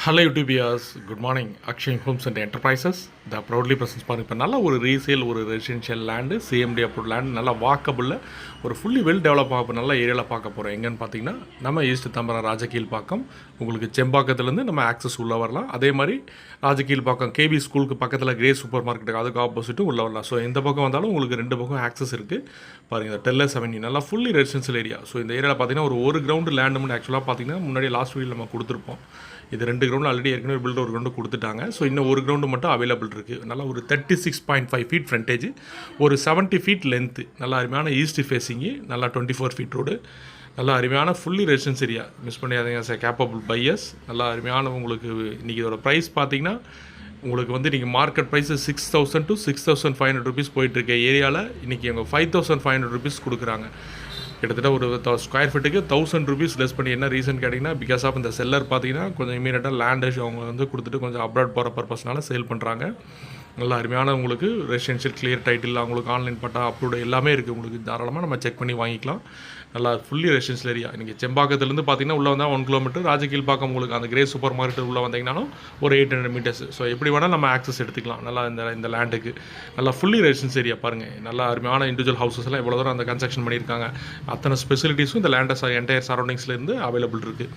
Hello YouTubers, good morning. Akshay Holmes and enterprises the proudly presence பாருங்க. இப்போ நல்ல ஒரு ரீசேல், ஒரு residential land, CMD approve land, நல்லா வாக்கபுளில் ஒரு ஃபுல்லி வெல் டெவலப் ஆகும் நல்ல ஏரியாவில் பார்க்க போகிறோம். எங்கன்னு பார்த்தீங்கன்னா நம்ம ஈஸ்ட் தாம்பரம் ராஜகீழ்பாக்கம். உங்களுக்கு செம்பாக்கத்துலேருந்து நம்ம ஆக்சஸ் உள்ளே வரலாம். அதே மாதிரி ராஜகீழ்பாக்கம் கேவி ஸ்கூலுக்கு பக்கத்தில் கிரே சூப்பர் மார்க்கெட்டுக்கு அதுக்கு ஆப்போசிட்டும் உள்ளே வரலாம். ஸோ எந்த பக்கம் வந்தாலும் உங்களுக்கு ரெண்டு பக்கம் ஆக்சஸ் இருக்குது. பாருங்கள், இந்த டெல்லர்ஸ் அவென்யூ நல்லா ஃபுல்லி ரெசிடென்ஷியல் ஏரியா. ஸோ இந்த ஏரியாவில் பார்த்தீங்கன்னா ஒரு கிரவுண்டு லேண்டு மட்டும் ஆக்சுவலாக பார்த்தீங்கன்னா முன்னாடி லாஸ்ட் வீடியோவில் நம்ம கொடுத்துருப்போம். இது 2 கிரவுண்டு ஆல்ரெடி ஏற்கனவே பில்டர் ஒரு கிரவுண்டு கொடுத்துட்டாங்க. ஸோ இன்னும் ஒரு கிரவுண்டு மட்டும் அவைலபிள் இருக்குது. நல்லா ஒரு 36.5 ஃபீட் ஃப்ரண்டேஜ், ஒரு 70 ஃபீட் லென்த்து, நல்லா அருமையான ஈஸ்ட் ஃபேஸிங்கு, நல்லா 24 ஃபீட் ரோடு, நல்லா அருமையான ஃபுல்லி ரெசிடென்ஸ் ஏரியா. மிஸ் பண்ணியாதீங்க, கேப்பபிள் பையர்ஸ். நல்லா அருமையான உங்களுக்கு இன்றைக்கி இதோட ப்ரைஸ் பார்த்தீங்கன்னா உங்களுக்கு வந்து இன்றைக்கி மார்க்கெட் ப்ரைஸு 6,000 to 6,500 ருபீஸ் போயிட்டுருக்க ஏரியாவில் இன்றைக்கி அவங்க 5,500 ருபீஸ் கொடுக்குறாங்க. கிட்டத்தட்ட ஒரு ஸ்கொயர் ஃபீட்டுக்கு 1000 ருபீஸ் லெஸ் பண்ணி. என்ன ரீசன் கேட்டிங்கன்னா, பிகாஸ் ஆஃப் இந்த செல்லர் பார்த்தீங்கன்னா கொஞ்சம் இமீடியட்டாக லேண்ட் அவங்க வந்து கொடுத்துட்டு கொஞ்சம் அப்ராட் போகிற பர்பஸ்னால சேல் பண்ணுறாங்க. நல்லா அருமையான உங்களுக்கு ரெசிடென்ஷியல் கிளியர் டைட்டில், அவங்களுக்கு ஆன்லைன் பட்டா அப்ரூவ்டு எல்லாமே இருக்குது. உங்களுக்கு தாராளமாக நம்ம செக் பண்ணி வாங்கிக்கலாம். நல்லா ஃபுல்லி ரெசிடென்ஷியல் ஏரியா. இன்றைக்கி செம்பாக்கத்துலேருந்து பார்த்தீங்கன்னா உள்ளே வந்தால் 1 கிலோமீட்டர், ராஜகீழ்பாக்கம் உங்களுக்கு அந்த கிரே சூப்பர் மார்க்கெட் உள்ளே வந்தீங்கன்னாலும் ஒரு 800 மீட்டர்ஸ். ஸோ எப்படி வேணால் நம்ம ஆக்சஸ் எடுத்துக்கலாம். நல்லா இந்த லேண்டுக்கு நல்லா ஃபுல்லி ரெசிடென்ஸ் ஏரியா பாருங்கள். நல்லா அருமையான இண்டிவிஜுவல் ஹவுசஸ்லாம் எவ்வளோ தூரம் அந்த கன்ஸ்ட்ரக்ஷன் பண்ணியிருக்காங்க. அத்தனை ஸ்பெசிலிட்டிஸும் இந்த லேண்டஸ் என்டையர் சரௌண்டிங்ஸ்லேருந்து அவைலபிள் இருக்குது.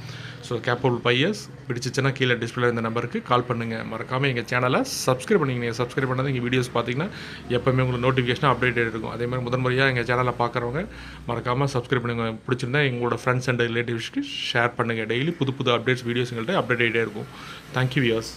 ஸோ கேப்பபிள் பையர்ஸ் பிடிச்சிச்சுன்னா கீழே டிஸ்பிளே இந்த நம்பருக்கு கால் பண்ணுங்கள். மறக்காமல் எங்கள் சேனலை சப்ஸ்கிரைப் பண்ணிங்க. சப்ஸ்கிரைப் பண்ணால் எங்கள் வீடியோஸ் பார்த்தீங்கன்னா எப்போவுமே உங்களுக்கு நோட்டிஃபிகேஷன் அப்டேட் இருக்கும். அதேமாதிரி முதன்முறையாக எங்கள் சேனலை பார்க்குறவங்க மறக்காமல் சப்ஸ்கிரைப் பண்ணுங்கள். பிடிச்சிருந்தா எங்களோட ஃப்ரெண்ட்ஸ் அண்ட் ரிலேட்டிவ்ஸ்க்கு ஷேர் பண்ணுங்கள். டெய்லி புது அப்டேட்ஸ் வீடியோஸ் எங்கள்கிட்ட அப்டேட் ஆகிட்டே இருக்கும். Thank you wears.